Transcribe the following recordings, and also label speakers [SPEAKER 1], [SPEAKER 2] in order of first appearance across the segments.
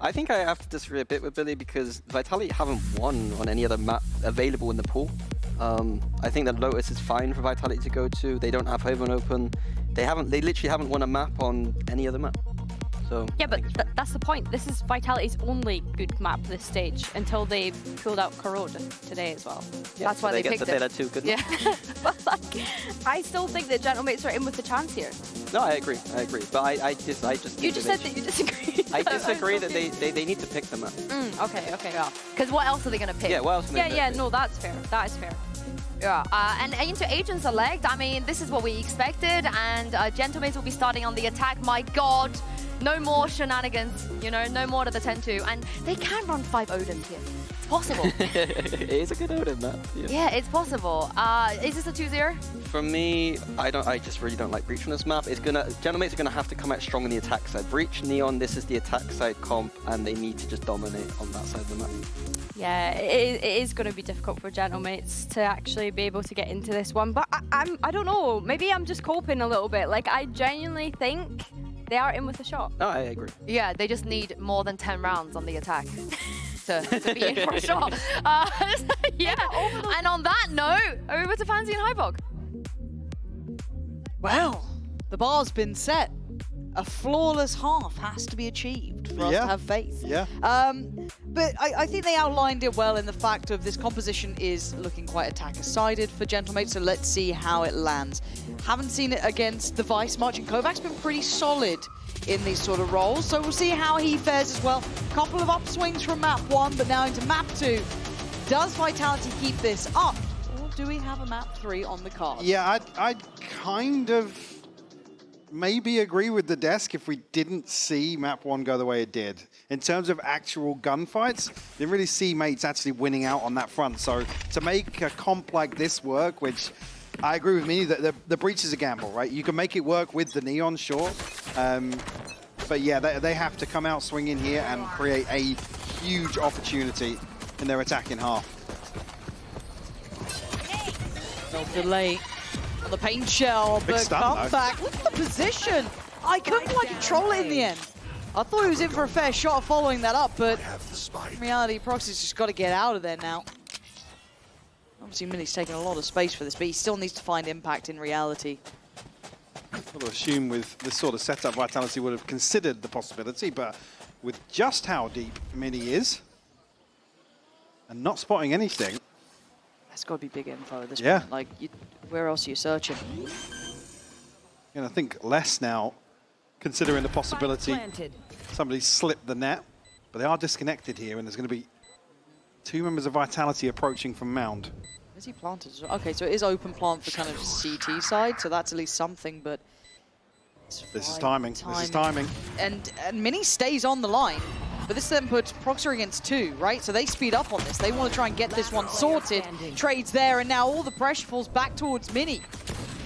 [SPEAKER 1] I think I have to disagree a bit with Billy because Vitality haven't won on any other map available in the pool. I think that Lotus is fine for Vitality to go to. They don't have Haven open. They literally haven't won a map on any other map. So
[SPEAKER 2] yeah, but that's the point. This is Vitality's only good map this stage until they pulled out Corrode today as well.
[SPEAKER 1] Yeah,
[SPEAKER 2] that's why they picked it.
[SPEAKER 1] They're too good.
[SPEAKER 2] Yeah, but like, I still think that Gentlemates are in with the chance here.
[SPEAKER 1] No, I agree. But I just.
[SPEAKER 2] You just said that you disagree.
[SPEAKER 1] I disagree that they need to pick the map.
[SPEAKER 2] Okay, yeah. Because what else are they gonna pick?
[SPEAKER 1] Yeah, what else?
[SPEAKER 2] Yeah. No, that's fair. That is fair. Yeah, and into Agent Select, I mean, this is what we expected, and Gentlemates will be starting on the attack. My God. No more shenanigans, you know, no more to the 10-2. And they can run 5 Odins here. It's possible.
[SPEAKER 1] It is a good Odin map.
[SPEAKER 2] Yeah, it's possible. Is this a 2-0?
[SPEAKER 1] For me, I just really don't like Breach on this map. Gentlemates are gonna have to come out strong on the attack side. Breach, Neon, this is the attack side comp, and they need to just dominate on that side of the map.
[SPEAKER 2] Yeah, it is going to be difficult for Gentlemates to actually be able to get into this one. But I don't know, maybe I'm just coping a little bit. Like, I genuinely think they are in with a shot.
[SPEAKER 1] No, I agree.
[SPEAKER 3] Yeah, they just need more than 10 rounds on the attack to be in for a shot. Yeah, and on that note, over to Fancy and Hybog.
[SPEAKER 4] Well, the bar's been set. A flawless half has to be achieved for us to have faith.
[SPEAKER 5] Yeah.
[SPEAKER 4] But I think they outlined it well in the fact of this composition is looking quite attacker-sided for Gentlemates, so let's see how it lands. Haven't seen it against the Vice much, and Kovac's been pretty solid in these sort of roles, so we'll see how he fares as well. Couple of upswings from map 1, but now into map 2. Does Vitality keep this up, or do we have a map 3 on the card?
[SPEAKER 5] Yeah, I'd kind of maybe agree with the desk if we didn't see map 1 go the way it did. In terms of actual gunfights, didn't really see mates actually winning out on that front. So to make a comp like this work, which I agree with me, that the Breach is a gamble, right? You can make it work with the Neon, sure. But yeah, they have to come out swinging here and create a huge opportunity in their attacking half.
[SPEAKER 4] No delay on the paint shell,
[SPEAKER 5] Big
[SPEAKER 4] but
[SPEAKER 5] stun,
[SPEAKER 4] comeback. Look at the position. I couldn't quite control it in the end. I thought he was in for a fair shot following that up, but in reality, Proxy's just got to get out of there now. Obviously, Minnie's taking a lot of space for this, but he still needs to find impact in reality.
[SPEAKER 5] I've got to assume with this sort of setup, Vitality would have considered the possibility, but with just how deep Minnie is, and not spotting anything.
[SPEAKER 4] That's got to be big info at this point. Like, where else are you searching?
[SPEAKER 5] And I think less now, considering the possibility somebody slipped the net, but they are disconnected here, and there's going to be 2 members of Vitality approaching from Mound.
[SPEAKER 4] Is he planted? Okay, so it is open plant for kind of CT side, so that's at least something, but...
[SPEAKER 5] This is timing. This is timing.
[SPEAKER 4] And Minnie stays on the line, but this then puts Proxer against 2, right? So they speed up on this. They want to try and get this one sorted. Trades there, and now all the pressure falls back towards Minnie.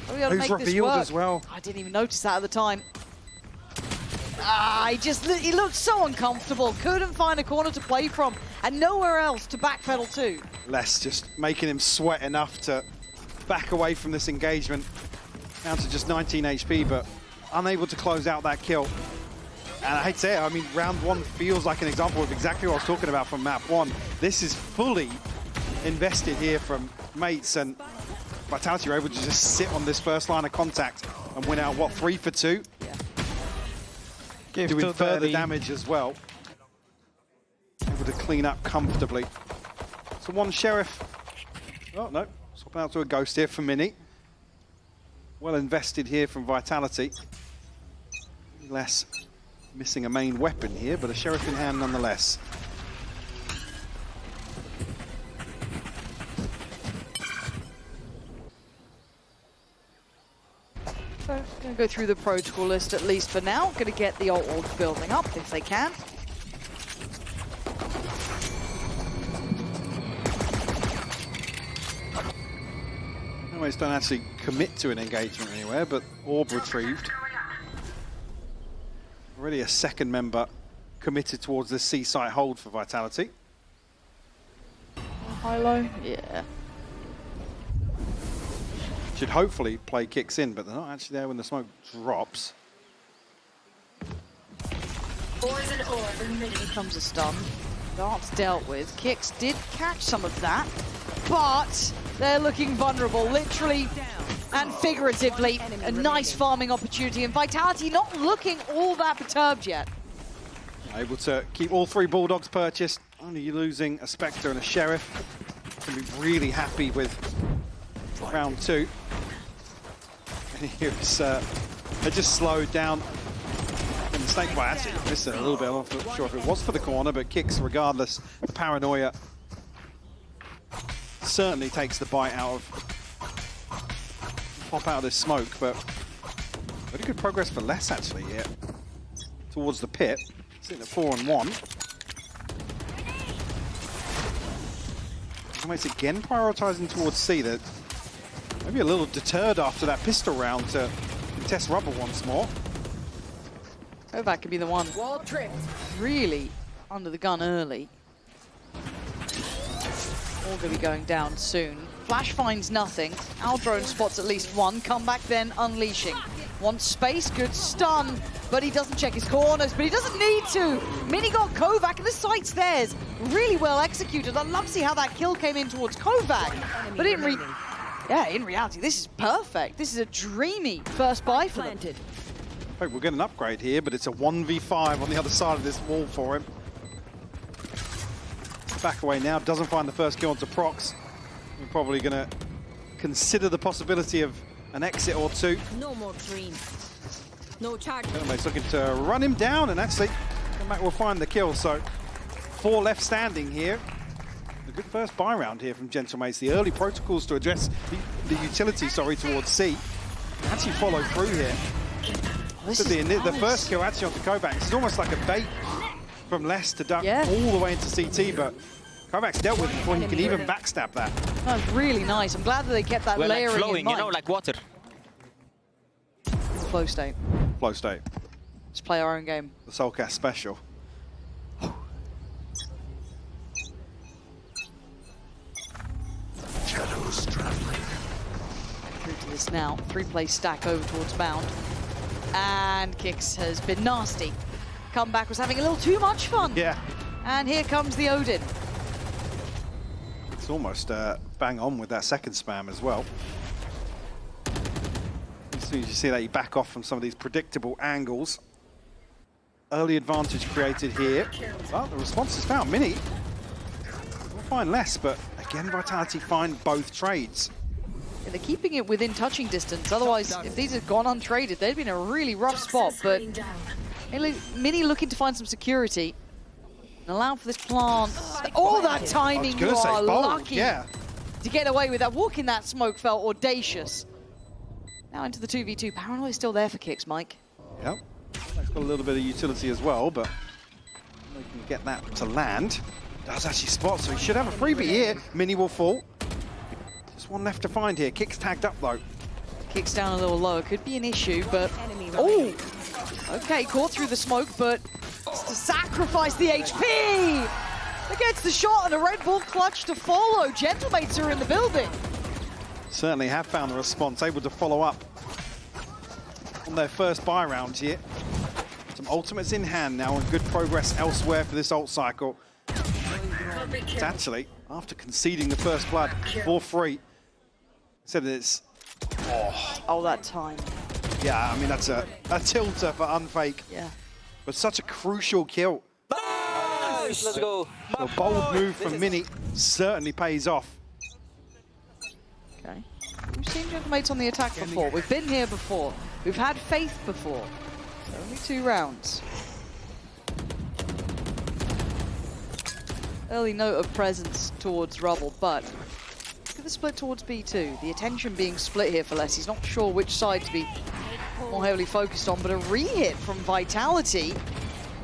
[SPEAKER 5] Who's revealed as well.
[SPEAKER 4] I didn't even notice that at the time. He looked so uncomfortable. Couldn't find a corner to play from, and nowhere else to backpedal to.
[SPEAKER 5] Les just making him sweat enough to back away from this engagement. Down to just 19 HP, but unable to close out that kill. And I hate to say it, I mean, round 1 feels like an example of exactly what I was talking about from map 1. This is fully invested here from mates, and Vitality are able to just sit on this first line of contact and win out, what, 3 for 2?
[SPEAKER 4] Yeah.
[SPEAKER 5] Doing further damage as well. Able to clean up comfortably. So 1 Sheriff. Oh, no. Swapping out to a Ghost here for Minnie. Well invested here from Vitality. Less missing a main weapon here, but a Sheriff in hand nonetheless.
[SPEAKER 4] So, going to go through the protocol list at least for now. Going to get the ult building up if they can.
[SPEAKER 5] Anyways, don't actually commit to an engagement anywhere, but orb retrieved. Already a second member committed towards this C-site hold for Vitality.
[SPEAKER 4] High-low? Yeah.
[SPEAKER 5] Should hopefully play kicks in, but they're not actually there when the smoke drops.
[SPEAKER 4] Here comes a stun. Dart's dealt with. Kicks did catch some of that, but they're looking vulnerable, literally and figuratively. A nice farming opportunity, and Vitality not looking all that perturbed yet.
[SPEAKER 5] Able to keep all 3 Bulldogs purchased, only losing a Spectre and a Sheriff. Can be really happy with round 2. And here's they just slowed down. And the snake bite actually missed it a little bit. I'm not sure if it was for the corner, but Kicks regardless. The paranoia certainly takes the bite out of pop out of this smoke, but very good progress for Les actually here towards the pit. Sitting at 4-1. It's again prioritizing towards C. That maybe a little deterred after that pistol round to contest rubber once more.
[SPEAKER 4] Kovac could be the one really under the gun early. All going to be going down soon. Flash finds nothing. Aldrone spots at least one. Comeback then unleashing. Wants space, good stun, but he doesn't check his corners, but he doesn't need to. Mini got Kovac, and the site's theirs. Really well executed. I'd love to see how that kill came in towards Kovac. But in reality, this is perfect. This is a dreamy first buy for them.
[SPEAKER 5] We'll get an upgrade here, but it's a 1v5 on the other side of this wall for him. Back away now, doesn't find the first kill onto Prox. We're probably going to consider the possibility of an exit or 2.
[SPEAKER 3] No more dreams. No charge.
[SPEAKER 5] He's looking to run him down, and actually, Kovac will find the kill. So 4 left standing here. A good first buy round here from Gentlemates. The early protocols to address the utility, towards C. Actually follow through here. So the first kill actually onto Kovac. It's almost like a bait from Les to duck all the way into CT, but Kovac's dealt with it before he can even backstab that.
[SPEAKER 4] That was really nice. I'm glad that they kept that layering
[SPEAKER 6] like flowing,
[SPEAKER 4] in mind.
[SPEAKER 6] you know, like water.
[SPEAKER 4] Flow state.
[SPEAKER 5] Flow state.
[SPEAKER 4] Just play our own game.
[SPEAKER 5] The Soulcast special.
[SPEAKER 7] Shadows traveling.
[SPEAKER 4] Through to this now. 3-play stack over towards Bound. And Kicks has been nasty. Comeback was having a little too much fun.
[SPEAKER 5] Yeah.
[SPEAKER 4] And here comes the Odin.
[SPEAKER 5] It's almost bang on with that second spam as well. As soon as you see that, you back off from some of these predictable angles. Early advantage created here. Well, the response is found. Mini will find less, but again, Vitality find both trades.
[SPEAKER 4] Yeah, they're keeping it within touching distance. Otherwise, if these had gone untraded, they'd been in a really rough spot. But Mini looking to find some security and allow for this plant. Oh, that timing! You are lucky to get away with that. Walking that smoke felt audacious. Now into the 2v2. Paranoia is still there for Kicks, Mike.
[SPEAKER 5] Yep. That's got a little bit of utility as well, but they can get that to land. Does actually spot, so he should have a freebie here. Mini will fall. Just one left to find here. Kicks tagged up though.
[SPEAKER 4] Kicks down a little lower. Could be an issue, but oh, okay, caught through the smoke, but it's to sacrifice the HP. Gets the shot and a Red Bull clutch to follow. Gentlemates are in the building.
[SPEAKER 5] Certainly have found the response, able to follow up on their first buy round here. Some ultimates in hand now and good progress elsewhere for this ult cycle. It's actually, after conceding the first blood for free, said that it's...
[SPEAKER 4] Oh, that time.
[SPEAKER 5] Yeah, I mean, that's a tilter for Unfake.
[SPEAKER 4] Yeah.
[SPEAKER 5] But such a crucial kill.
[SPEAKER 6] Nice! Let's go.
[SPEAKER 5] A bold move from Mini certainly pays off.
[SPEAKER 4] Okay. We've seen Gentlemates on the attack before. We've been here before. We've had Faith before. Only 2 rounds. Early note of presence towards Rubble, but look at the split towards B2. The attention being split here for Les. He's not sure which side to be more heavily focused on, but a re-hit from Vitality.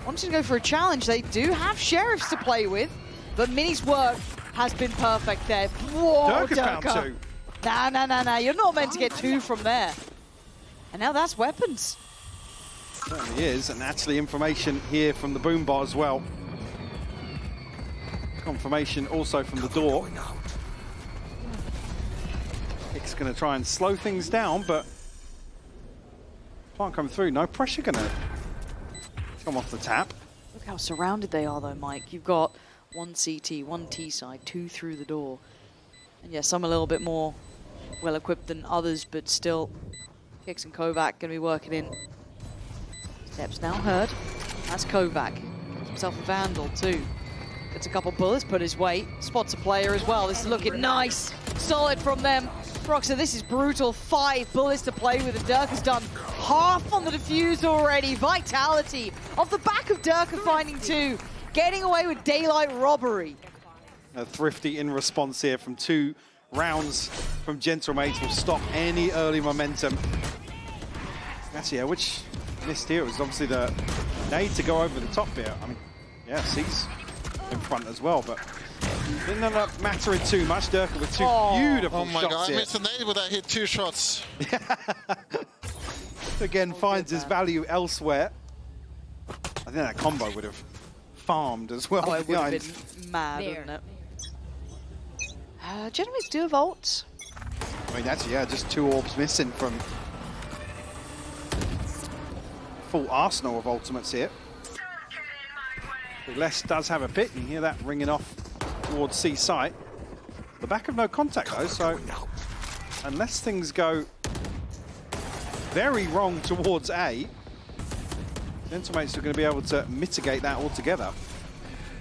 [SPEAKER 4] Wanting to go for a challenge, they do have Sheriffs to play with, but Mini's work has been perfect there. Whoa,
[SPEAKER 5] Durka.
[SPEAKER 4] Nah, you're not meant to get 2 from there. And now that's weapons.
[SPEAKER 5] Certainly is, and actually information here from the boombot as well. Confirmation also from the door. It's going to try and slow things down, but can't come through. No pressure going to come off the tap.
[SPEAKER 4] How surrounded they are though, Mike. You've got one CT, one T side, 2 through the door. And yeah, some a little bit more well-equipped than others, but still, Kix and Kovac gonna be working in. Steps now heard. That's Kovac. Gets himself a Vandal too. Gets a couple bullets put his way. Spots a player as well. This is looking nice. Solid from them. Broxer, this is brutal. 5 bullets to play with, and Dirk has done half on the defuse already. Vitality off the back of Dirk finding 2. Getting away with daylight robbery.
[SPEAKER 5] Thrifty in response here from 2 rounds from Gentlemates will stop any early momentum. Actually, yeah, which missed here was obviously the need to go over the top here. I mean, yeah, C's in front as well, but didn't end up mattering too much. Durka with 2 beautiful shots.
[SPEAKER 7] Oh my god,
[SPEAKER 5] here.
[SPEAKER 7] I missed a nade, but I hit 2 shots.
[SPEAKER 5] Again, finds his value elsewhere. I think that combo would have farmed as well.
[SPEAKER 4] Oh, it would have been mad, wouldn't it? Gentlemates do have ults.
[SPEAKER 5] I mean, actually, yeah, just 2 orbs missing from full arsenal of ultimates here. But Les does have a pit, and you hear that ringing off towards C site. The back of no contact though, so unless things go very wrong towards A, Gentlemates are going to be able to mitigate that altogether.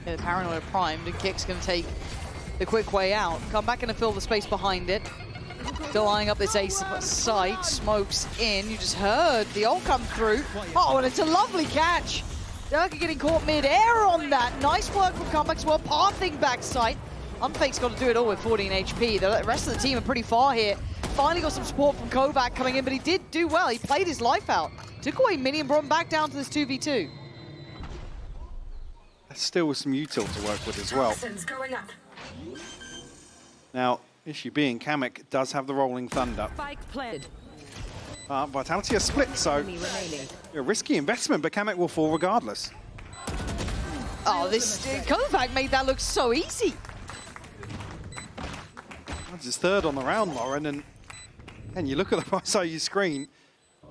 [SPEAKER 4] Yeah, the Paranoid primed, and Kix going to take the quick way out. Come back and fill the space behind it. Still eyeing up this A site. Smokes in. You just heard the ult come through. Oh, and it's a lovely catch. Durka getting caught mid-air on that. Nice work from Comeback as well. Pathing back site. Unfake's got to do it all with 14 HP. The rest of the team are pretty far here. Finally got some support from Kovac coming in, but he did do well. He played his life out. Took away Mini and brought him back down to this 2v2.
[SPEAKER 5] There's still some util to work with as well. Now, issue being, Kamek does have the Rolling Thunder. Vitality are split, so a risky investment, but Kamek will fall regardless.
[SPEAKER 4] Oh, this Kovac made that look so easy.
[SPEAKER 5] That's his 3rd on the round, Lauren, and you look at the right side of your screen,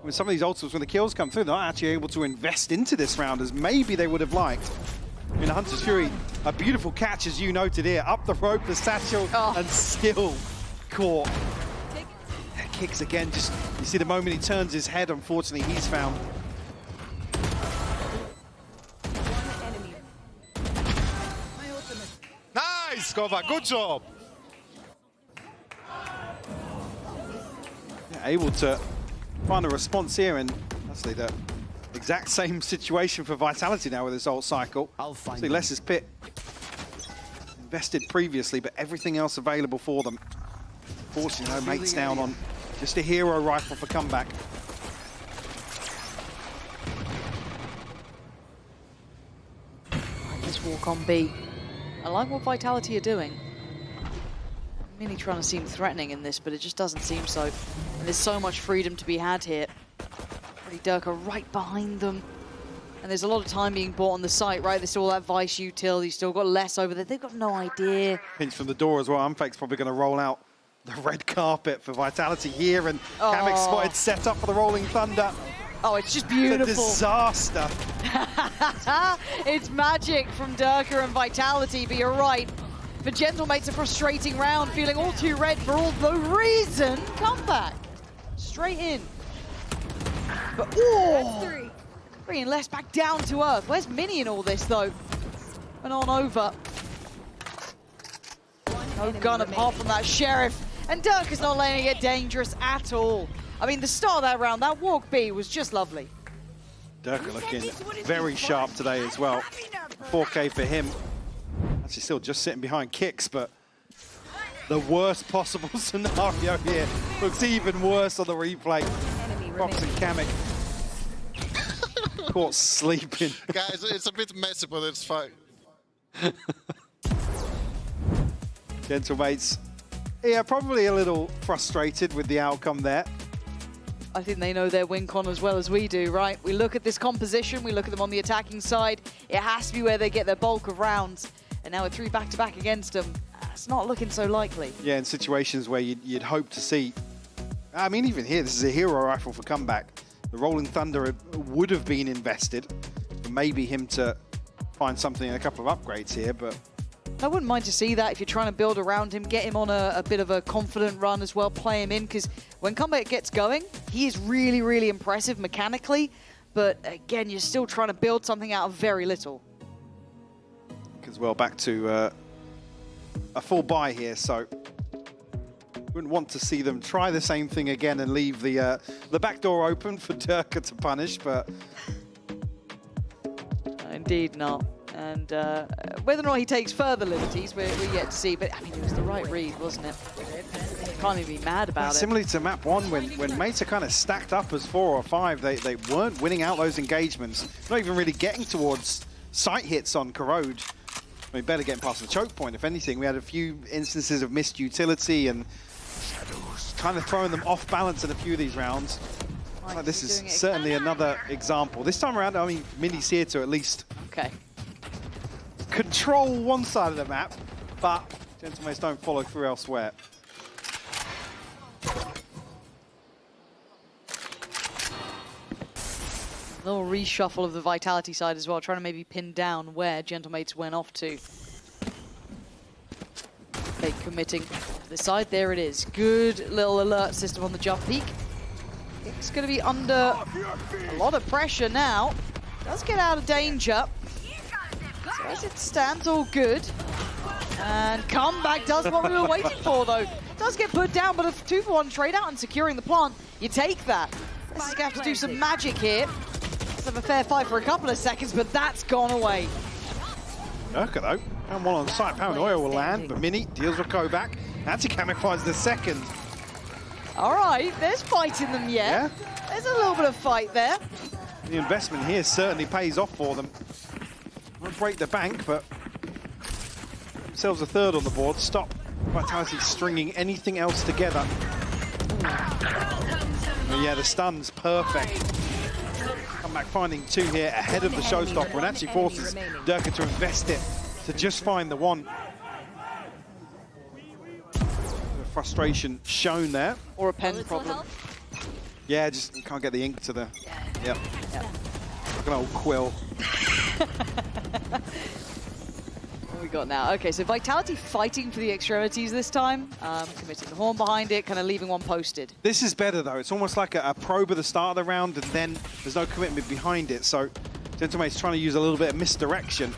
[SPEAKER 5] with some of these ultimates, when the kills come through, they're not actually able to invest into this round as maybe they would have liked. I mean, Hunter's Fury, a beautiful catch, as you noted here, up the rope, the satchel, and still caught. Kicks again, just, you see the moment he turns his head, unfortunately, he's found.
[SPEAKER 7] Nice, Kovac, good job.
[SPEAKER 5] Yeah, able to find a response here, and actually the exact same situation for Vitality now with this ult cycle. See Les's pit invested previously, but everything else available for them. Fortunately, no mates down on just a hero rifle for comeback.
[SPEAKER 4] This walk on B. I like what Vitality are doing. I'm really trying to seem threatening in this, but it just doesn't seem so. And there's so much freedom to be had here. Pretty Durka right behind them. And there's a lot of time being bought on the site, right? There's still that Vice util. You still got less over there. They've got no idea.
[SPEAKER 5] Pinch from the door as well. Unfake's probably going to roll out the red carpet for Vitality here, and Kamek spotted set up for the Rolling Thunder.
[SPEAKER 4] Oh, it's just beautiful.
[SPEAKER 5] It's a disaster.
[SPEAKER 4] It's magic from Durka and Vitality, but you're right. For Gentlemates, a frustrating round, feeling all too red for all the reason. Comeback. Straight in. But, bringing Les back down to earth. Where's Mini in all this, though? And on over. No gun apart from that Sheriff. And Durka's not letting it get dangerous at all. I mean, the start of that round, that walk B was just lovely.
[SPEAKER 5] Durka looking very sharp today as well. 4K for him. Actually still just sitting behind Kix, but the worst possible scenario here looks even worse on the replay. Fox and Kamek caught sleeping.
[SPEAKER 7] Guys, it's a bit messy, but it's fine.
[SPEAKER 5] Gentlemates, yeah, probably a little frustrated with the outcome there.
[SPEAKER 4] I think they know their win con as well as we do, right? We look at this composition, we look at them on the attacking side. It has to be where they get their bulk of rounds. And now with 3 back-to-back against them, it's not looking so likely.
[SPEAKER 5] Yeah, in situations where you'd hope to see. I mean, even here, this is a hero rifle for comeback. The Rolling Thunder would have been invested, for maybe him to find something in a couple of upgrades here, but
[SPEAKER 4] I wouldn't mind to see that if you're trying to build around him, get him on a bit of a confident run as well, play him in, because when Comeback gets going, he is really, really impressive mechanically, but again, you're still trying to build something out of very little.
[SPEAKER 5] as well back to a full buy here, so wouldn't want to see them try the same thing again and leave the back door open for Durka to punish, but
[SPEAKER 4] indeed not. And whether or not he takes further liberties, we're yet to see. But I mean, it was the right read, wasn't it? Can't even be mad about it.
[SPEAKER 5] Similarly to map one, when mates are kind of stacked up as 4 or 5, they weren't winning out those engagements. Not even really getting towards sight hits on Corrode. I mean, better getting past the choke point, if anything. We had a few instances of missed utility and kind of throwing them off balance in a few of these rounds. Like, this is certainly another example. This time around, I mean, Mini's here to at least control one side of the map, but Gentlemates don't follow through elsewhere.
[SPEAKER 4] A little reshuffle of the Vitality side as well, trying to maybe pin down where Gentlemates went off to. Fake committing to the side, there it is. Good little alert system on the jump peak. It's going to be under a lot of pressure now. Does get out of danger. So as it stands, all good. And comeback does what we were waiting for, though. Does get put down, but a 2-for-1 trade out and securing the plant, you take that. This is going to have to do some magic here. Let's have a fair fight for a couple of seconds, but that's gone away.
[SPEAKER 5] Durka, though, and one on site. Paranoia will land, but Mini deals with Kovac. Anti-Kamek finds the second.
[SPEAKER 4] All right, there's fight in them yet.
[SPEAKER 5] Yeah.
[SPEAKER 4] There's a little bit of fight there.
[SPEAKER 5] The investment here certainly pays off for them. Won't break the bank, but themselves a third on the board. Stop Vitality stringing anything else together. But yeah, the stun's perfect. Comeback finding 2 here ahead of the showstopper, and actually forces Durka to invest it to just find the one. The frustration shown there.
[SPEAKER 4] Or a pen problem.
[SPEAKER 5] Yeah, just can't get the ink to the... Yep. Like an old quill.
[SPEAKER 4] What we got now? Okay, so Vitality fighting for the extremities this time. Committing the horn behind it, kind of leaving one posted.
[SPEAKER 5] This is better, though. It's almost like a probe at the start of the round, and then there's no commitment behind it. So Gentlemate's trying to use a little bit of misdirection.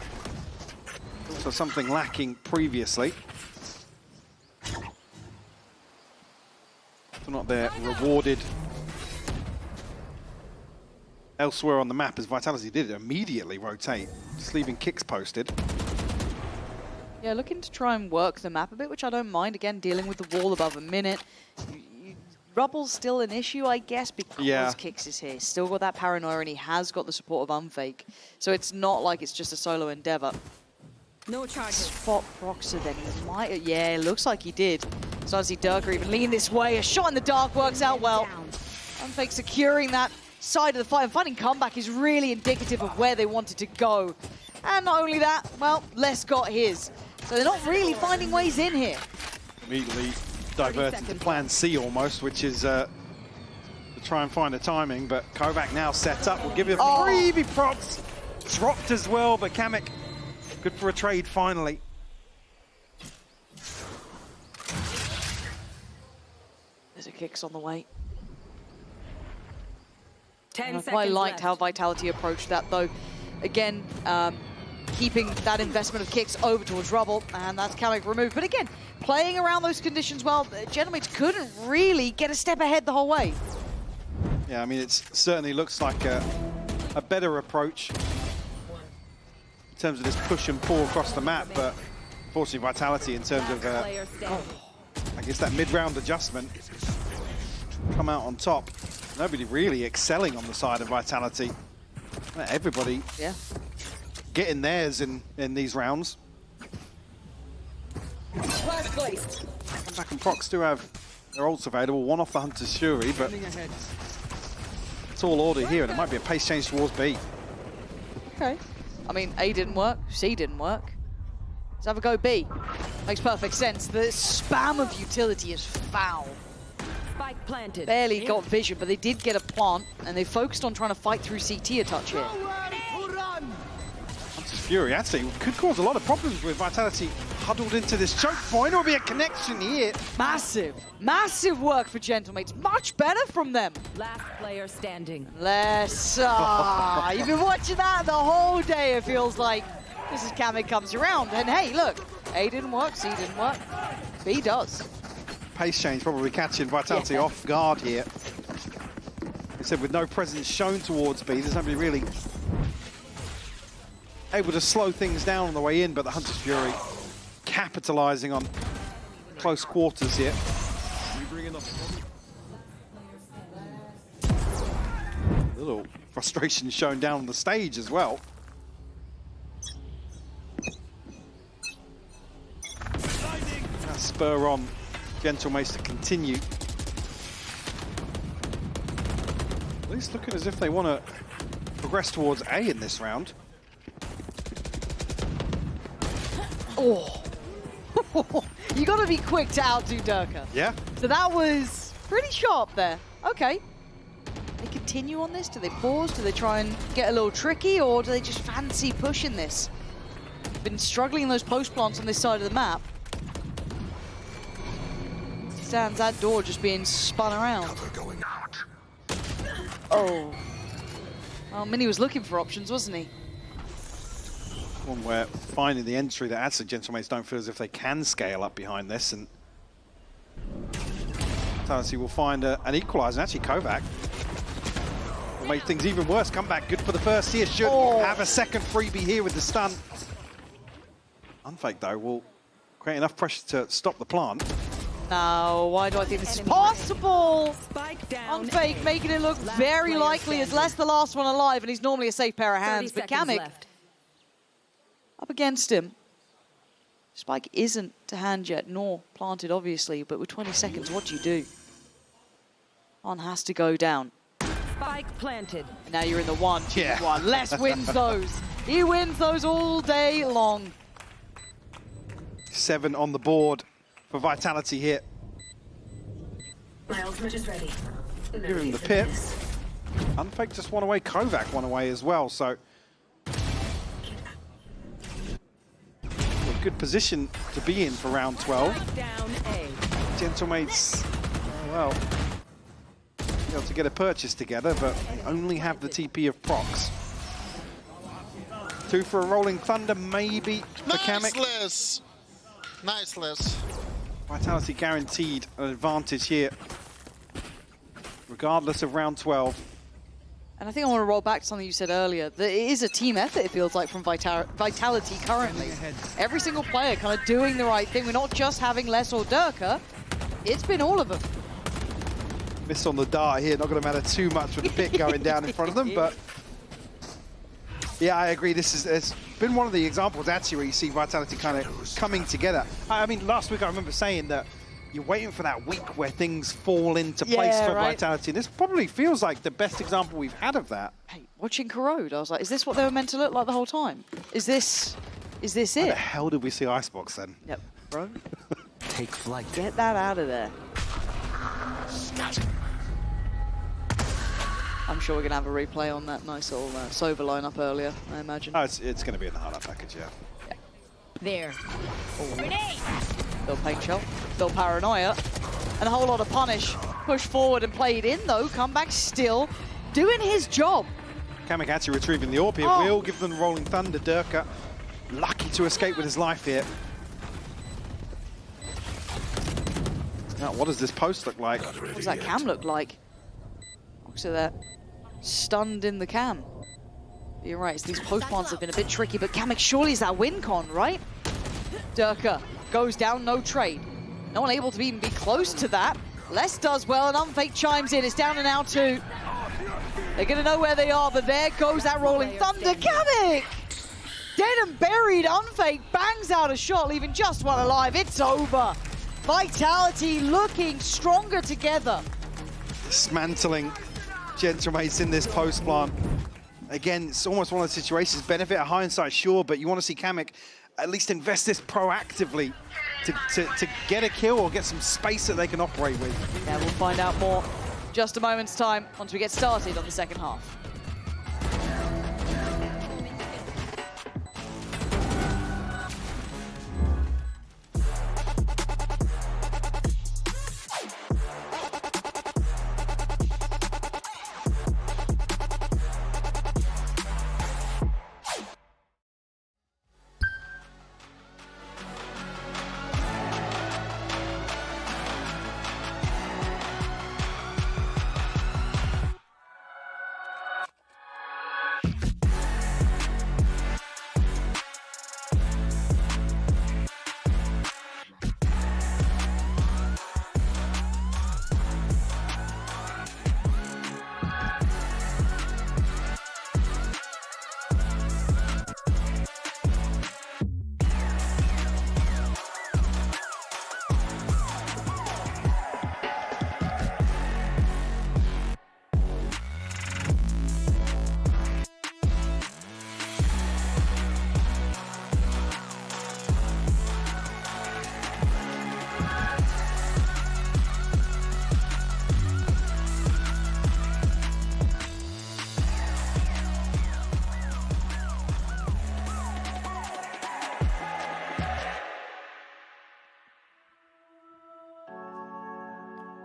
[SPEAKER 5] Also something lacking previously. They're not there rewarded elsewhere on the map, as Vitality did immediately rotate, just leaving kicks posted.
[SPEAKER 4] Yeah, looking to try and work the map a bit, which I don't mind. Again, dealing with the wall above a minute. Rubble's still an issue, I guess, because Kicks is here. Still got that paranoia, and he has got the support of Unfake. So it's not like it's just a solo endeavor.
[SPEAKER 3] No charges.
[SPEAKER 4] Spot Proxer then. He might, yeah, it looks like he did. So I see Durka even lean this way. A shot in the dark works out well. Unfake securing that side of the fight, and finding Comeback is really indicative of where they wanted to go. And not only that, well, Les got his. So they're not really finding ways in here.
[SPEAKER 5] Immediately diverted to plan C almost, which is to try and find a timing, but Kovac now set up. We'll give you a freebie props. Dropped as well, but Kamek, good for a trade finally.
[SPEAKER 4] There's a Kicks on the way.
[SPEAKER 3] 10
[SPEAKER 4] I quite liked how Vitality approached that, though. Again, keeping that investment of Kicks over towards Rubble, and that's Kamek removed. But again, playing around those conditions well, Gentlemates couldn't really get a step ahead the whole way.
[SPEAKER 5] Yeah, I mean, it certainly looks like a better approach in terms of this push and pull across the map, but unfortunately Vitality in terms of, I guess, that mid-round adjustment, come out on top. Nobody really excelling on the side of Vitality. Everybody getting theirs in these rounds. Back and Prox do have their ults available, one off the Hunter's Fury, but it's all order here, and it might be a pace change towards B.
[SPEAKER 4] Okay. I mean, A didn't work, C didn't work. Let's have a go B. Makes perfect sense. The spam of utility is foul.
[SPEAKER 3] Spike planted.
[SPEAKER 4] Barely got vision, but they did get a plant, and they focused on trying to fight through CT a touch here.
[SPEAKER 5] Hunter's Fury actually could cause a lot of problems with Vitality huddled into this choke point. It'll be a connection here.
[SPEAKER 4] Massive, massive work for Gentlemates. Much better from them.
[SPEAKER 8] Last player standing.
[SPEAKER 4] You've been watching that the whole day, it feels like. This is Kamek comes around, and hey, look, A didn't work, C didn't work, B does.
[SPEAKER 5] Pace change probably catching Vitality off guard here. Like I said, with no presence shown towards B, there's nobody really able to slow things down on the way in, but the Hunter's Fury capitalizing on close quarters here. A little frustration shown down on the stage as well. Spur on Gentlemates to continue. At least looking as if they want to progress towards A in this round.
[SPEAKER 4] Oh, you got to be quick to outdo Durka.
[SPEAKER 5] Yeah.
[SPEAKER 4] So that was pretty sharp there. Okay. They continue on this? Do they pause? Do they try and get a little tricky? Or do they just fancy pushing this? Been struggling in those post plants on this side of the map. Stands that door just being spun around. Oh. Well, Mini was looking for options, wasn't he?
[SPEAKER 5] One where finding the entry that actually Gentlemates don't feel as if they can scale up behind this, and Vitality will find an equalizer. Actually, Kovac will make things even worse. Comeback good for the first here. Should have a second freebie here with the stun. Unfake though will create enough pressure to stop the plant.
[SPEAKER 4] Now, why do I think this is possible?
[SPEAKER 8] Spike down.
[SPEAKER 4] Unfake making it look very likely as Les the last one alive, and he's normally a safe pair of hands, but Kamek up against him. Spike isn't to hand yet, nor planted, obviously, but with 20 seconds, what do you do? One has to go down.
[SPEAKER 8] Spike planted.
[SPEAKER 4] And now you're in the 1-2-1.
[SPEAKER 5] Yeah.
[SPEAKER 4] Les wins those. He wins those all day long.
[SPEAKER 5] 7 on the board for Vitality here.
[SPEAKER 9] My ultimate is ready.
[SPEAKER 5] Give him the pit. Unfake just one away. Kovac one away as well, so a good position to be in for round 12.
[SPEAKER 8] Down A.
[SPEAKER 5] Gentlemates, well, be able to get a purchase together, but they only have the TP of procs. 2 for a Rolling Thunder, maybe for Kamek.
[SPEAKER 7] Les. Nice, Les.
[SPEAKER 5] Vitality guaranteed an advantage here, regardless of round 12.
[SPEAKER 4] And I think I want to roll back to something you said earlier, that it is a team effort, it feels like, from Vitality currently. Every single player kind of doing the right thing. We're not just having Les or Durka, it's been all of them.
[SPEAKER 5] Miss on the dart here, not going to matter too much with the pit going down in front of them, but yeah, I agree. It's been one of the examples actually where you see Vitality kind of coming together. I mean, last week I remember saying that you're waiting for that week where things fall into place for Vitality. And this probably feels like the best example we've had of that.
[SPEAKER 4] Hey, watching Corrode, I was like, is this what they were meant to look like the whole time? Is this
[SPEAKER 5] How
[SPEAKER 4] it?
[SPEAKER 5] the hell did we see Icebox then?
[SPEAKER 4] Yep, bro.
[SPEAKER 6] Take flight.
[SPEAKER 4] Get that out of there. I'm sure we're going to have a replay on that nice little Sova lineup earlier, I imagine.
[SPEAKER 5] Oh, it's going to be in the highlight package, yeah.
[SPEAKER 8] There.
[SPEAKER 4] Still Pain Shell, still Paranoia, and a whole lot of punish. Push forward and play it in, though. Comeback still doing his job.
[SPEAKER 5] Kamek actually retrieving the orb here. Will give them Rolling Thunder. Durka lucky to escape with his life here. Now, what does this post look like?
[SPEAKER 4] What does that cam look like? Looks at that. Stunned in the cam. You're right, these post plants have been a bit tricky, but Kamek surely is that win con, right? Durka goes down, no trade. No one able to even be close to that. Les does well, and Unfake chimes in. It's down and now 2. They're going to know where they are, but there goes that Rolling Thunder. Kamek! Dead and buried. Unfake bangs out a shot, leaving just one alive. It's over. Vitality looking stronger together.
[SPEAKER 5] Dismantling Gentlemates in this post plant. Again, it's almost one of the situations, benefit of hindsight, sure, but you want to see Kamek at least invest this proactively to get a kill or get some space that they can operate with.
[SPEAKER 4] Yeah, we'll find out more just a moment's time once we get started on the second half.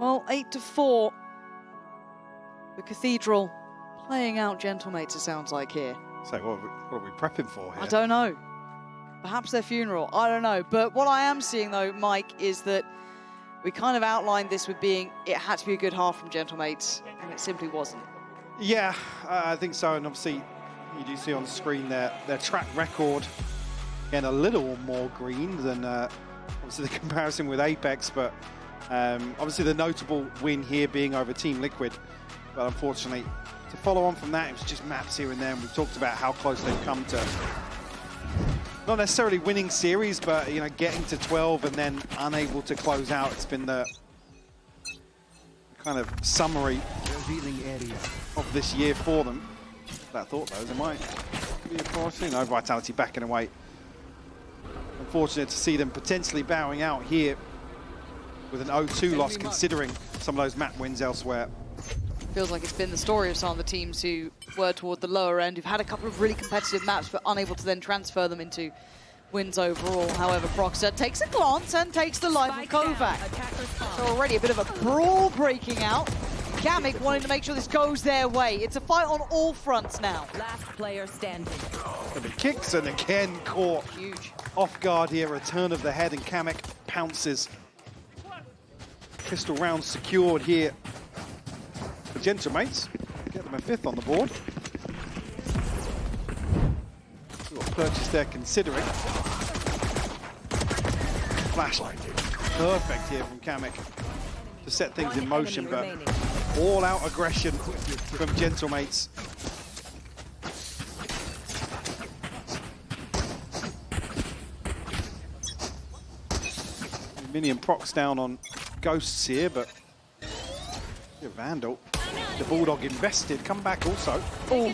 [SPEAKER 4] Well, 8-4. The Cathedral playing out Gentlemates, it sounds like here.
[SPEAKER 5] So what are we prepping for here?
[SPEAKER 4] I don't know. Perhaps their funeral. I don't know. But what I am seeing, though, Mike, is that we kind of outlined this with being it had to be a good half from Gentlemates, and it simply wasn't.
[SPEAKER 5] Yeah, I think so. And obviously, you do see on the screen their track record again a little more green than obviously the comparison with Apex, but obviously the notable win here being over Team Liquid. But unfortunately, to follow on from that, it was just maps here and there. And we've talked about how close they've come to not necessarily winning series, but getting to 12 and then unable to close out. It's been the kind of summary of this year for them. That thought though, they might be a force. No, Vitality backing away. Unfortunate to see them potentially bowing out here with an 0-2 loss, considering some of those map wins elsewhere.
[SPEAKER 4] Feels like it's been the story of some of the teams who were toward the lower end, who've had a couple of really competitive maps, but unable to then transfer them into wins overall. However, Proxer takes a glance and takes the life of Kovac. So already a bit of a brawl breaking out. Kamik wanting to make sure this goes their way. It's a fight on all fronts now.
[SPEAKER 8] Last player standing.
[SPEAKER 5] And the kicks and again caught
[SPEAKER 4] Huge.
[SPEAKER 5] off guard here. Return of the head and Kamik pounces. Pistol round secured here. The Gentlemates get them a 5th on the board. Got a purchase there considering. Flashlight. Perfect here from Kamik to set things in motion, but all out aggression from Gentlemates. Minion procs down on Ghosts here, but Vandal. The Bulldog invested, come back also.
[SPEAKER 4] Oh,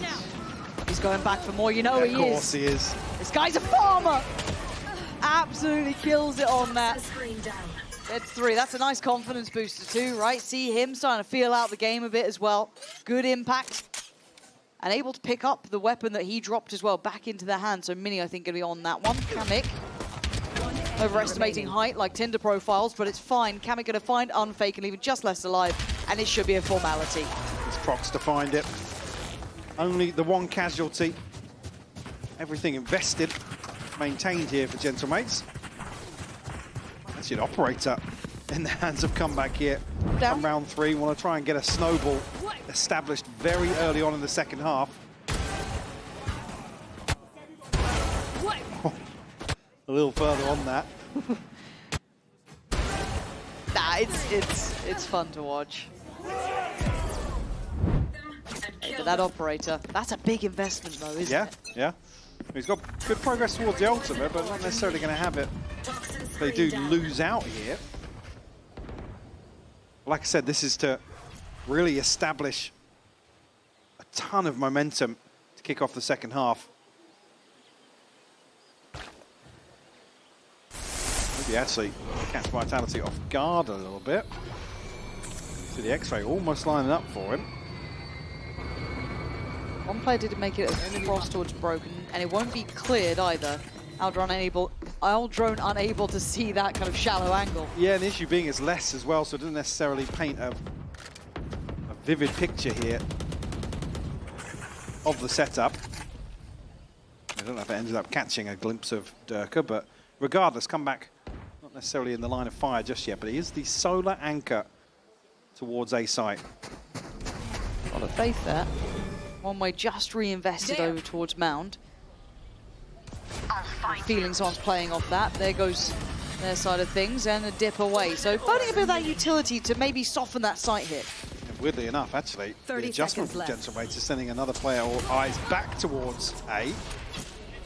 [SPEAKER 4] he's going back for more, he is.
[SPEAKER 5] Of course he is.
[SPEAKER 4] This guy's a farmer. Absolutely kills it on that.
[SPEAKER 9] Screen down.
[SPEAKER 4] It's 3, that's a nice confidence booster too, right? See him starting to feel out the game a bit as well. Good impact. And able to pick up the weapon that he dropped as well back into their hand. So Mini, I think, going to be on that one. Kamik. Overestimating height like Tinder profiles, but it's fine. Kamik going to find Unfake and leave it just less alive, and it should be a formality.
[SPEAKER 5] It's Prox to find it. Only the one casualty. Everything invested, maintained here for Gentlemates. Actually an operator in the hands of Comeback here.
[SPEAKER 4] Down.
[SPEAKER 5] From round 3, want to try and get a snowball established very early on in the second half. A little further on that.
[SPEAKER 4] Nah, it's fun to watch. But that operator, that's a big investment though, isn't it?
[SPEAKER 5] Yeah. He's got good progress towards the ultimate, but not necessarily going to have it. They do lose out here. Like I said, this is to really establish a ton of momentum to kick off the second half. Maybe actually catch Vitality off guard a little bit. See the X-ray almost lining up for him.
[SPEAKER 4] One player did make it across towards Broken, and it won't be cleared either. Aldrone unable to see that kind of shallow angle.
[SPEAKER 5] Yeah, and the issue being it's less as well, so it doesn't necessarily paint a vivid picture here of the setup. I don't know if it ended up catching a glimpse of Durka, but regardless, Comeback not necessarily in the line of fire just yet, but he is the solar anchor towards A site.
[SPEAKER 4] A lot of faith there. One way just reinvested over towards Mound. Feeling someone's playing off that. There goes their side of things, and a dip away. So finding a bit of that utility to maybe soften that site hit.
[SPEAKER 5] And weirdly enough, actually, the
[SPEAKER 8] 30
[SPEAKER 5] adjustment from
[SPEAKER 8] seconds
[SPEAKER 5] Gentlemates is sending another player or eyes back towards A.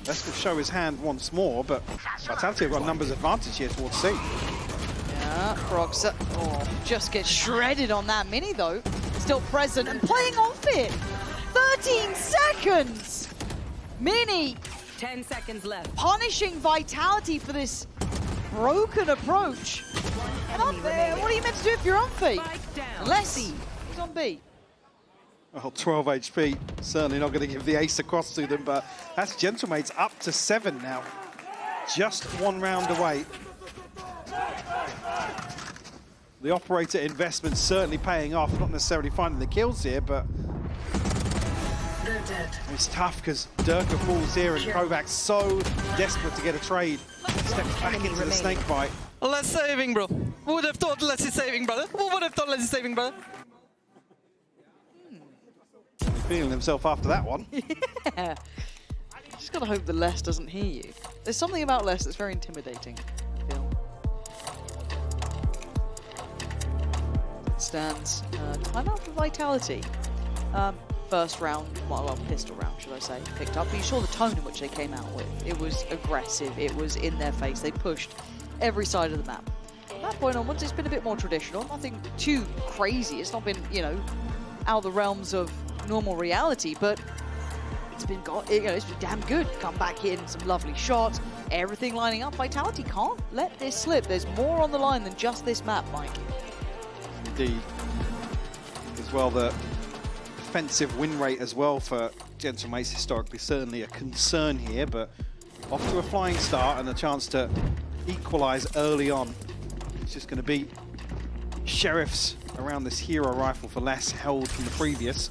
[SPEAKER 5] Let's show his hand once more, but Vitality have got numbers advantage here towards C.
[SPEAKER 4] Yeah, Proxer. Oh, just gets shredded on that Mini though. Still present and playing off it. 13 seconds! Mini
[SPEAKER 8] 10 seconds left.
[SPEAKER 4] punishing Vitality for this broken approach. And what are you meant to do if you're on Fake?
[SPEAKER 8] Spike down.
[SPEAKER 4] Unless he's on B.
[SPEAKER 5] Well, 12 HP, certainly not going to give the ace across to them, but that's Gentlemates up to 7 now. Just one round away. The operator investment certainly paying off, not necessarily finding the kills here, but
[SPEAKER 9] They're dead.
[SPEAKER 5] it's tough because Durka falls here and Kovacs so desperate to get a trade. Steps back into the snake bite.
[SPEAKER 6] Less saving, bro. Who would have thought less is saving, brother? Who would have thought less is saving, brother?
[SPEAKER 5] Feeling himself after that one.
[SPEAKER 4] Yeah. Just gotta hope the Les doesn't hear you. There's something about Les that's very intimidating, I feel. Stands timeout for Vitality. First round, well, pistol round, should I say, picked up. But you saw the tone in which they came out with. It was aggressive. It was in their face. They pushed every side of the map. From that point onwards, it's been a bit more traditional. Nothing too crazy. It's not been, you know, out of the realms of normal reality, but it's been it's been damn good. Come back hitting some lovely shots, everything lining up. Vitality can't let this slip. There's more on the line than just this map, Mike.
[SPEAKER 5] Indeed. As well, the defensive win rate as well for Gentlemates historically certainly a concern here, but off to a flying start and a chance to equalize early on. It's just going to be Sheriffs around this hero rifle for less held from the previous.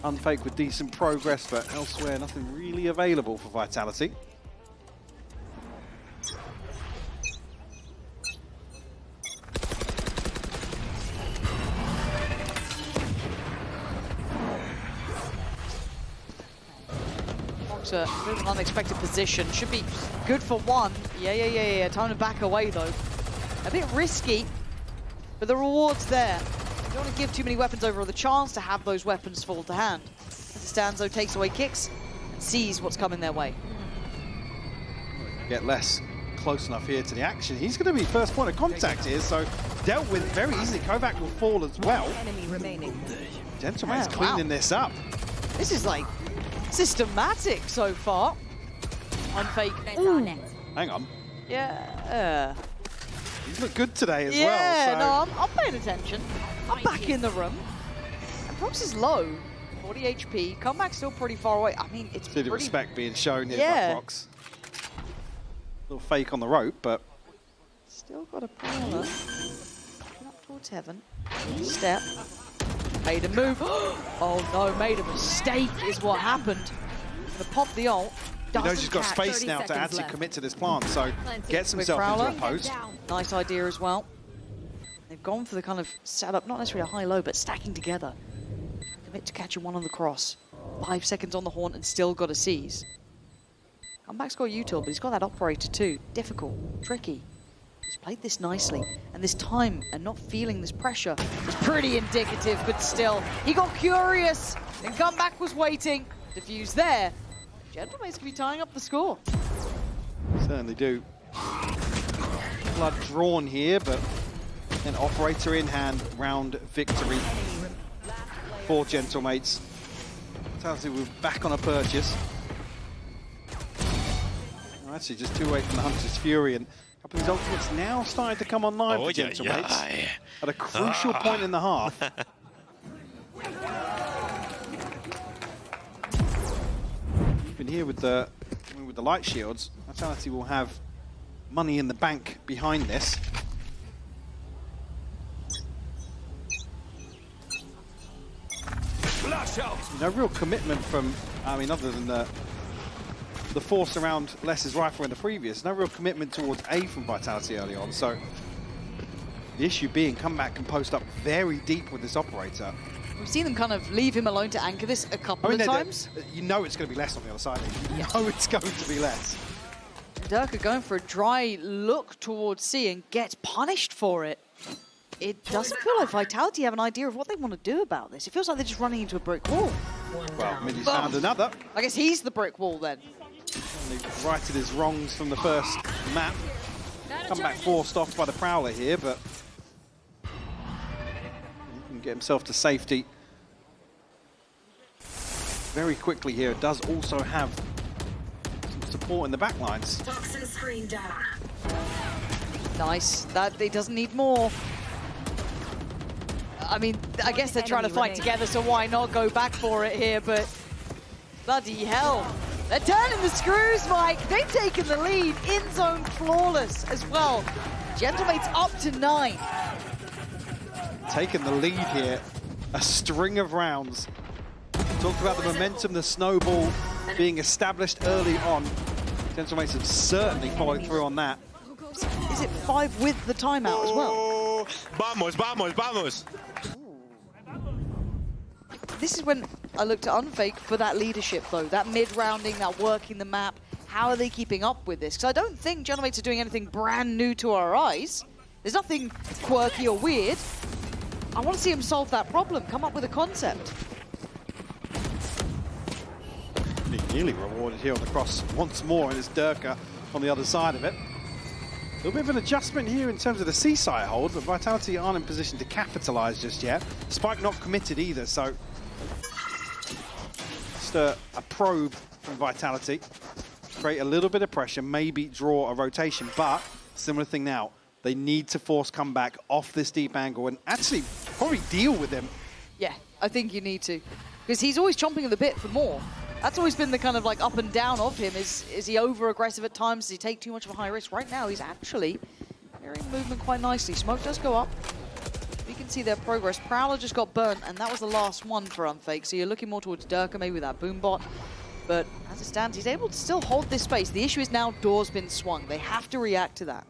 [SPEAKER 5] Unfake with decent progress, but elsewhere nothing really available for Vitality.
[SPEAKER 4] A bit of an unexpected position. Should be good for one. Yeah. Time to back away, though. A bit risky, but the reward's there. You don't want to give too many weapons over, or the chance to have those weapons fall to hand. Stanzo takes away kicks and sees what's coming their way.
[SPEAKER 5] Get less close enough here to the action. He's going to be first point of contact here, so dealt with very easily. Kovac will fall as well.
[SPEAKER 8] Enemy remaining.
[SPEAKER 5] Gentleman's
[SPEAKER 4] Yeah,
[SPEAKER 5] cleaning
[SPEAKER 4] wow.
[SPEAKER 5] this up.
[SPEAKER 4] This is like systematic so far. Unfake.
[SPEAKER 5] Hang on.
[SPEAKER 4] Yeah.
[SPEAKER 5] He's looked good today as
[SPEAKER 4] Yeah,
[SPEAKER 5] well.
[SPEAKER 4] no, I'm paying attention. I'm back in the room. And Prox is low. 40 HP. Comeback's still pretty far away. I mean, it's
[SPEAKER 5] So bit of
[SPEAKER 4] pretty...
[SPEAKER 5] respect being shown here by
[SPEAKER 4] Yeah.
[SPEAKER 5] Prox. Little fake on the rope, but
[SPEAKER 4] Still got a prowler. Looking up towards heaven. Step. Made a move. Oh no, made a mistake is what happened. Gonna pop the ult.
[SPEAKER 5] he knows he's got
[SPEAKER 4] Doesn't
[SPEAKER 5] space
[SPEAKER 8] 30
[SPEAKER 5] now to
[SPEAKER 8] seconds
[SPEAKER 5] actually
[SPEAKER 8] left.
[SPEAKER 5] commit to this plant, so gets
[SPEAKER 4] Quick
[SPEAKER 5] himself into
[SPEAKER 4] prowler.
[SPEAKER 5] a post.
[SPEAKER 4] Nice idea as well. They've gone for the kind of setup, not necessarily a high-low, but stacking together. Commit to catching one on the cross. 5 seconds on the horn and still got a seize. Comeback's got util, but he's got that operator too. Difficult, tricky. He's played this nicely, and this time and not feeling this pressure is pretty indicative, but still. He got curious, and Comeback was waiting. Diffuse there. Gentlemates could be tying up the score.
[SPEAKER 5] Certainly do. Blood drawn here, but an operator in hand, round victory for Gentlemates. Tells you we're back on a purchase. Well, actually, just 2 away from the Hunter's Fury, and a couple of his ultimates now starting to come online for Gentlemates at a crucial point in the half. Even here with the light shields, Vitality will have money in the bank behind this. No real commitment from, I mean, other than the force around Les's rifle in the previous, no real commitment towards A from Vitality early on, so the issue being Comeback can post up very deep with this operator.
[SPEAKER 4] We've seen them kind of leave him alone to anchor this a couple of times.
[SPEAKER 5] You know it's going to be less on the other side. You know it's going to be less.
[SPEAKER 4] Durka going for a dry look towards C and gets punished for it. It doesn't feel like Vitality have an idea of what they want to do about this. It feels like they're just running into a brick wall.
[SPEAKER 5] Well, Mindy's found another.
[SPEAKER 4] I guess he's the brick wall then.
[SPEAKER 5] And he righted his wrongs from the first map. Comeback forced off by the Prowler here, but he can get himself to safety very quickly here. It does also have some support in the back lines.
[SPEAKER 9] Toxin screen down.
[SPEAKER 4] Nice. That it doesn't need more. I mean, I guess they're trying to fight together, so why not go back for it here, but bloody hell. They're turning the screws, Mike. They've taken the lead. In zone flawless as well. Gentlemate's up to 9.
[SPEAKER 5] Taking the lead here. A string of rounds. Talked about the momentum, the snowball being established early on. Gentlemates have certainly followed through on that.
[SPEAKER 4] Is it 5 with the timeout as well?
[SPEAKER 10] Vamos, vamos, vamos.
[SPEAKER 4] This is when I look to Unfake for that leadership, though. That mid-rounding, that working the map. How are they keeping up with this? Because I don't think Gentlemates are doing anything brand new to our eyes. There's nothing quirky or weird. I want to see him solve that problem, come up with a concept.
[SPEAKER 5] Nearly rewarded here on the cross once more, and it's Durka on the other side of it. A little bit of an adjustment here in terms of the C-side hold, but Vitality aren't in position to capitalize just yet. Spike not committed either, so just a probe from Vitality. Create a little bit of pressure, maybe draw a rotation, but similar thing now. They need to force comeback off this deep angle and actually probably deal with him.
[SPEAKER 4] Yeah, I think you need to. Because he's always chomping at the bit for more. That's always been the kind of like up and down of him. Is he over-aggressive at times? Does he take too much of a high risk? Right now, he's actually carrying the movement quite nicely. Smoke does go up. We can see their progress. Prowler just got burnt, and that was the last one for Unfake. So you're looking more towards Durka, maybe with that boom bot. But as it stands, he's able to still hold this space. The issue is now door's been swung. They have to react to that.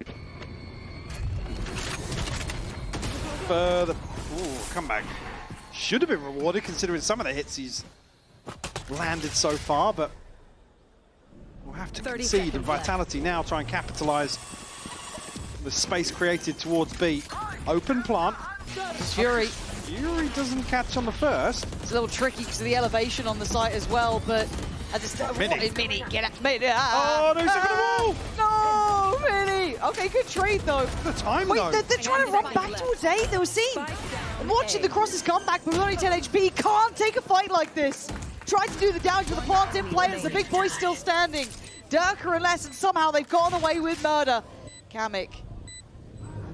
[SPEAKER 5] Further, comeback. Should have been rewarded considering some of the hits he's landed so far, but we'll have to concede. And Vitality now try and capitalize the space created towards B. Open plant.
[SPEAKER 4] Fury.
[SPEAKER 5] Fury doesn't catch on the first.
[SPEAKER 4] It's a little tricky because of the elevation on the site as well, but at this
[SPEAKER 5] Mini.
[SPEAKER 4] Mini, get out. Mini.
[SPEAKER 5] Oh, no, he's taking the wall!
[SPEAKER 4] No, Mini. Okay, good trade though.
[SPEAKER 5] The time
[SPEAKER 4] Wait,
[SPEAKER 5] though.
[SPEAKER 4] they're trying to run back towards A. They were seen. I'm watching the crosses come back, but with only 10 HP, can't take a fight like this. Tried to do the damage with the plant in play as the big boy's still standing. Durka and Less, and somehow they've gotten away with murder. Kamek.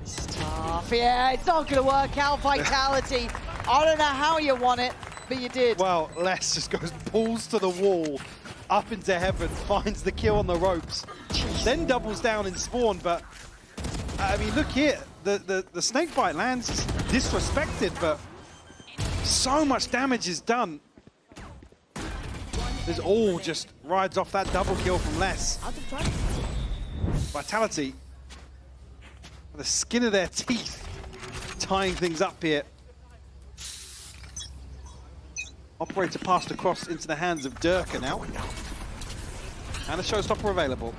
[SPEAKER 4] This is tough. Yeah, it's not going to work out. Vitality. I don't know how you won it, but you did.
[SPEAKER 5] Well, Les just goes, pulls to the wall, up into heaven, finds the kill on the ropes, then doubles down in spawn, but I mean, look here, the snakebite lands, is disrespected, but so much damage is done. This all just rides off that double kill from Les. Vitality, with the skin of their teeth, tying things up here. Operator passed across into the hands of Durka now. And a showstopper available.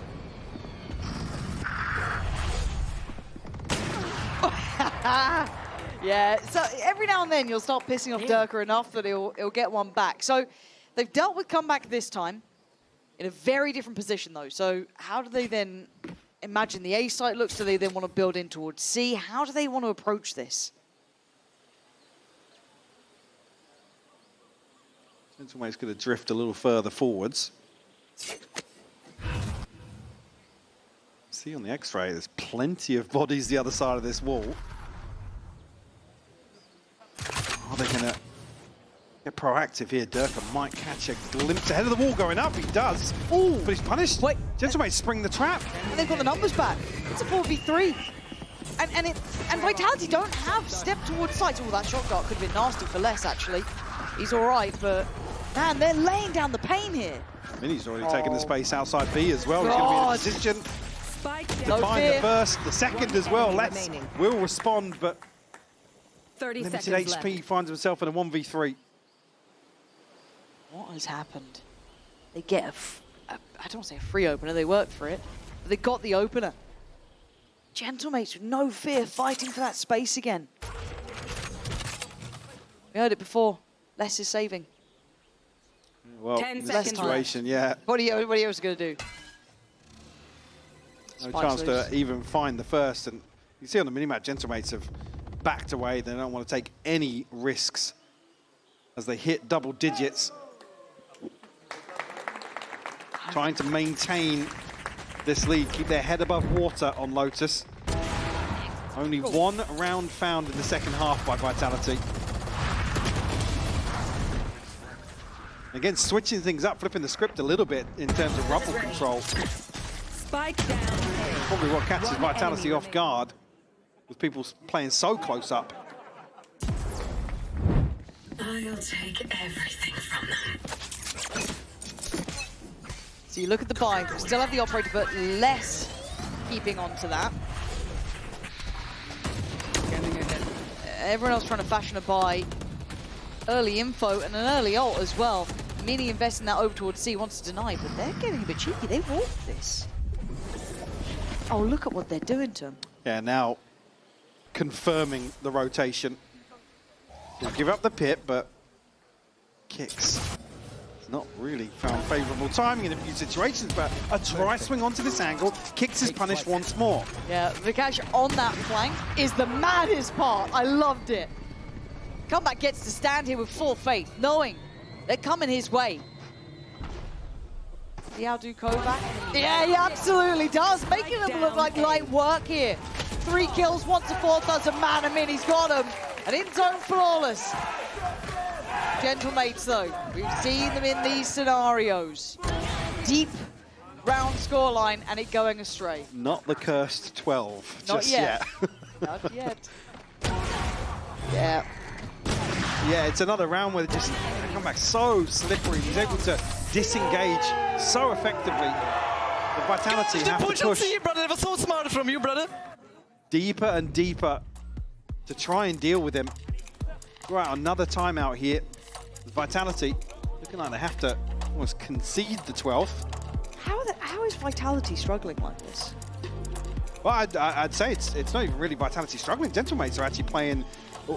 [SPEAKER 4] Yeah, so every now and then you'll start pissing off Durka enough that he'll get one back. So they've dealt with comeback this time in a very different position though. So how do they then imagine the A site looks? Do they then want to build in towards C? How do they want to approach this?
[SPEAKER 5] Gentlemate's going to drift a little further forwards. See on the X-ray, there's plenty of bodies the other side of this wall. Are they going to get proactive here? Durka might catch a glimpse ahead of the wall going up. He does. Ooh, but he's punished.
[SPEAKER 4] Wait.
[SPEAKER 5] Gentlemate's spring the trap.
[SPEAKER 4] And they've got the numbers back. It's a 4v3. And Vitality don't have step towards sight. Oh, that shot dart could have been nasty for Les, actually. He's all right, but man, they're laying down the pain here.
[SPEAKER 5] Mini's already taken the space outside B as well. He's going to be in a position to find the first, the second as well. Let's will respond, but
[SPEAKER 8] 30
[SPEAKER 5] limited
[SPEAKER 8] seconds
[SPEAKER 5] HP
[SPEAKER 8] left.
[SPEAKER 5] finds himself in a 1v3.
[SPEAKER 4] What has happened? They get I don't want to say a free opener, they worked for it, but they got the opener. Gentlemates with no fear fighting for that space again. We heard it before. Les is saving.
[SPEAKER 5] Well,
[SPEAKER 8] 10
[SPEAKER 5] in this
[SPEAKER 8] seconds
[SPEAKER 5] situation, yeah,
[SPEAKER 4] What are you else going to do?
[SPEAKER 5] no
[SPEAKER 4] Spike's
[SPEAKER 5] chance
[SPEAKER 4] loose.
[SPEAKER 5] to even find the first. And you see on the minimap, Gentlemates have backed away. They don't want to take any risks as they hit double digits. Trying to maintain this lead, keep their head above water on Lotus. Only one round found in the second half by Vitality. Again, switching things up, flipping the script a little bit in terms of rumble control.
[SPEAKER 8] Spike down.
[SPEAKER 5] Probably what catches Vitality off guard, with people playing so close up.
[SPEAKER 9] I'll take everything from them.
[SPEAKER 4] So you look at the buy, we still have the operator, but less keeping on to that. Everyone else trying to fashion a buy. Early info and an early ult as well. Mini investing that over towards C, wants to deny, but they're getting a bit cheeky. They want this. Oh, look at what they're doing to him.
[SPEAKER 5] Yeah, now confirming the rotation. They'll give up the pit, but kicks. It's not really found favourable timing in a few situations, but a try swing onto this angle. Kicks is punished once more.
[SPEAKER 4] Yeah, Vikash on that flank is the maddest part. I loved it. Comeback gets to stand here with full faith, knowing they're coming his way. Does he outdo Kovac? Yeah, he absolutely does. Making him look like light work here. 3 kills, 1 to 4, doesn't matter. He's got him. And in zone flawless. Gentlemates though, we've seen them in these scenarios. Deep round scoreline and it going astray.
[SPEAKER 5] Not the cursed 12
[SPEAKER 4] Not
[SPEAKER 5] just
[SPEAKER 4] yet.
[SPEAKER 5] yet.
[SPEAKER 4] Not yet. Yeah.
[SPEAKER 5] Yeah, it's another round where they just come back so slippery. He's able to disengage so effectively. The Vitality have to push
[SPEAKER 6] brother. It was so smart from you, brother.
[SPEAKER 5] deeper and deeper to try and deal with him. Right, another timeout here. Vitality looking like they have to almost concede the 12th.
[SPEAKER 4] How is Vitality struggling like this?
[SPEAKER 5] Well, I'd say it's not even really Vitality struggling. Gentlemates are actually playing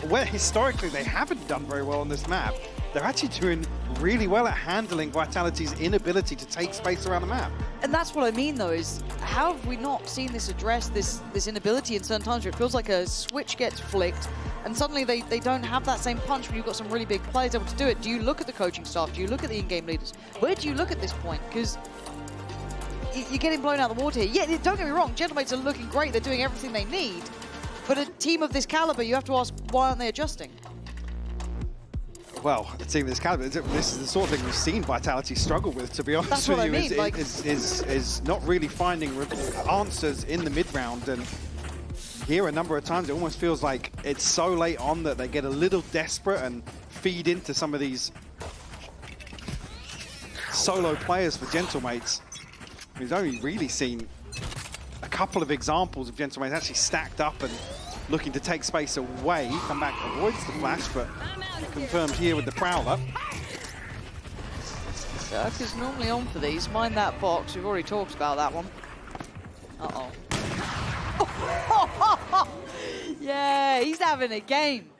[SPEAKER 5] where historically they haven't done very well on this map. They're actually doing really well at handling Vitality's inability to take space around the map.
[SPEAKER 4] And that's what I mean though, is how have we not seen this addressed, this inability in certain times where it feels like a switch gets flicked and suddenly they don't have that same punch when you've got some really big players able to do it. Do you look at the coaching staff? Do you look at the in-game leaders? Where do you look at this point? Because you're getting blown out of the water here. Yeah, don't get me wrong, Gentlemates are looking great. They're doing everything they need. But a team of this caliber, you have to ask, why aren't they adjusting?
[SPEAKER 5] Well, a team of this caliber, this is the sort of thing we've seen Vitality struggle with, to be honest
[SPEAKER 4] That's
[SPEAKER 5] with
[SPEAKER 4] what
[SPEAKER 5] you,
[SPEAKER 4] I mean, like...
[SPEAKER 5] is not really finding answers in the mid-round. And here a number of times it almost feels like it's so late on that they get a little desperate and feed into some of these solo players for Gentlemates. We've only really seen a couple of examples of Gentlemates actually stacked up and looking to take space away. Come back, avoids the flash, but confirmed here with the Prowler.
[SPEAKER 4] Dirk is normally on for these. Mind that box. We've already talked about that one. Uh-oh. Yeah, he's having a game.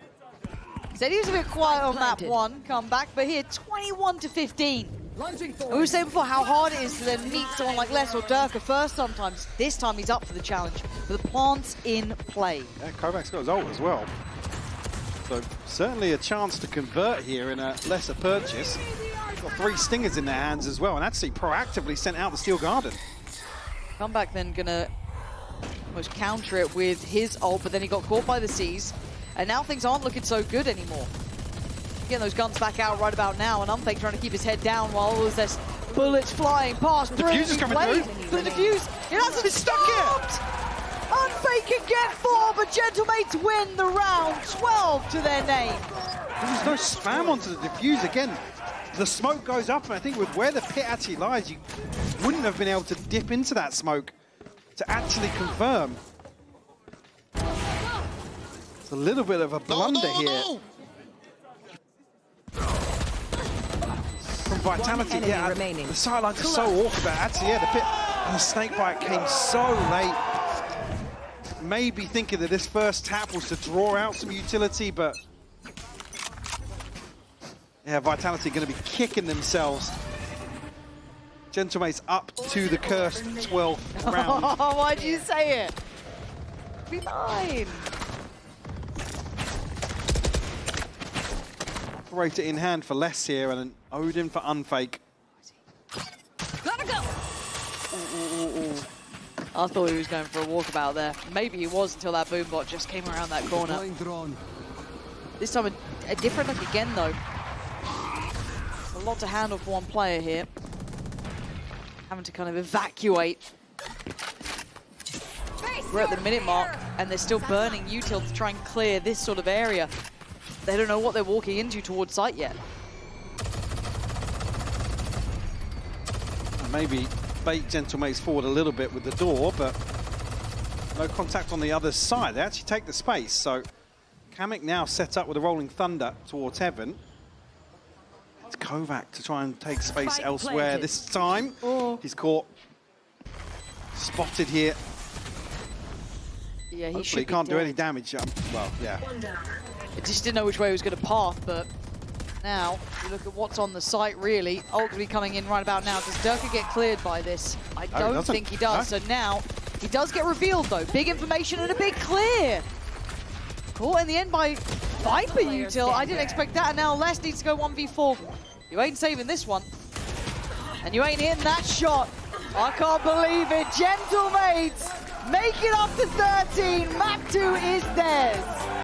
[SPEAKER 4] Said he was a bit quiet on map 1 comeback, but here 21-15. And we were saying before how hard it is to then meet someone like Les or Dirk first sometimes. This time he's up for the challenge. But the plant's in play.
[SPEAKER 5] Yeah, Kovac's got his ult as well. So certainly a chance to convert here in a lesser purchase. Got 3 stingers in their hands as well, and actually proactively sent out the Steel Garden.
[SPEAKER 4] Comeback then gonna almost counter it with his ult, but then he got caught by the C's. And now things aren't looking so good anymore. Getting those guns back out right about now, and Unfake trying to keep his head down while all there's bullets flying past.
[SPEAKER 5] The fuse is coming through.
[SPEAKER 4] But the fuse, it hasn't
[SPEAKER 5] stuck here.
[SPEAKER 4] Unfake can get 4, but Gentlemates win the round. 12 to their name.
[SPEAKER 5] There's no spam onto the defuse again. The smoke goes up, and I think with where the pit actually lies, you wouldn't have been able to dip into that smoke to actually confirm. It's a little bit of a blunder here. From Vitality, yeah, the sidelines are so awkward, but actually, yeah, the pit and the snakebite came so late. Maybe thinking that this first tap was to draw out some utility, but yeah, Vitality going to be kicking themselves. Gentlemates up to the cursed 12th round.
[SPEAKER 4] Oh, why'd you say it? Be fine.
[SPEAKER 5] Operator in hand for Les here, and an Odin for Unfake.
[SPEAKER 8] Gotta go.
[SPEAKER 4] I thought he was going for a walkabout there. Maybe he was until that boombot just came around that corner. This time a different look again though. A A lot to handle for one player here. Having to kind of evacuate. We're at the minute mark, and they're still burning util to try and clear this sort of area. They don't know what they're walking into towards site yet.
[SPEAKER 5] Maybe bait Gentlemates forward a little bit with the door, but no contact on the other side. They actually take the space, so Kamek now set up with a Rolling Thunder towards Heaven. It's Kovac to try and take space
[SPEAKER 8] Spike
[SPEAKER 5] elsewhere
[SPEAKER 8] planted.
[SPEAKER 5] this time. He's caught, spotted here.
[SPEAKER 4] Yeah, he
[SPEAKER 5] Hopefully
[SPEAKER 4] should
[SPEAKER 5] he can't
[SPEAKER 4] be
[SPEAKER 5] do
[SPEAKER 4] dead.
[SPEAKER 5] any damage. Well, yeah.
[SPEAKER 4] I just didn't know which way he was going to path, but now you look at what's on the site, really. Ultimately coming in right about now. Does Durka get cleared by this? I
[SPEAKER 5] he
[SPEAKER 4] don't
[SPEAKER 5] doesn't.
[SPEAKER 4] think he does.
[SPEAKER 5] No.
[SPEAKER 4] So now he does get revealed, though. Big information and a big clear. Caught in the end by Viper Util. I didn't expect that, and now Les needs to go 1v4. You ain't saving this one. And you ain't hitting that shot. I can't believe it. Gentlemates make it up to 13. Map 2 is theirs.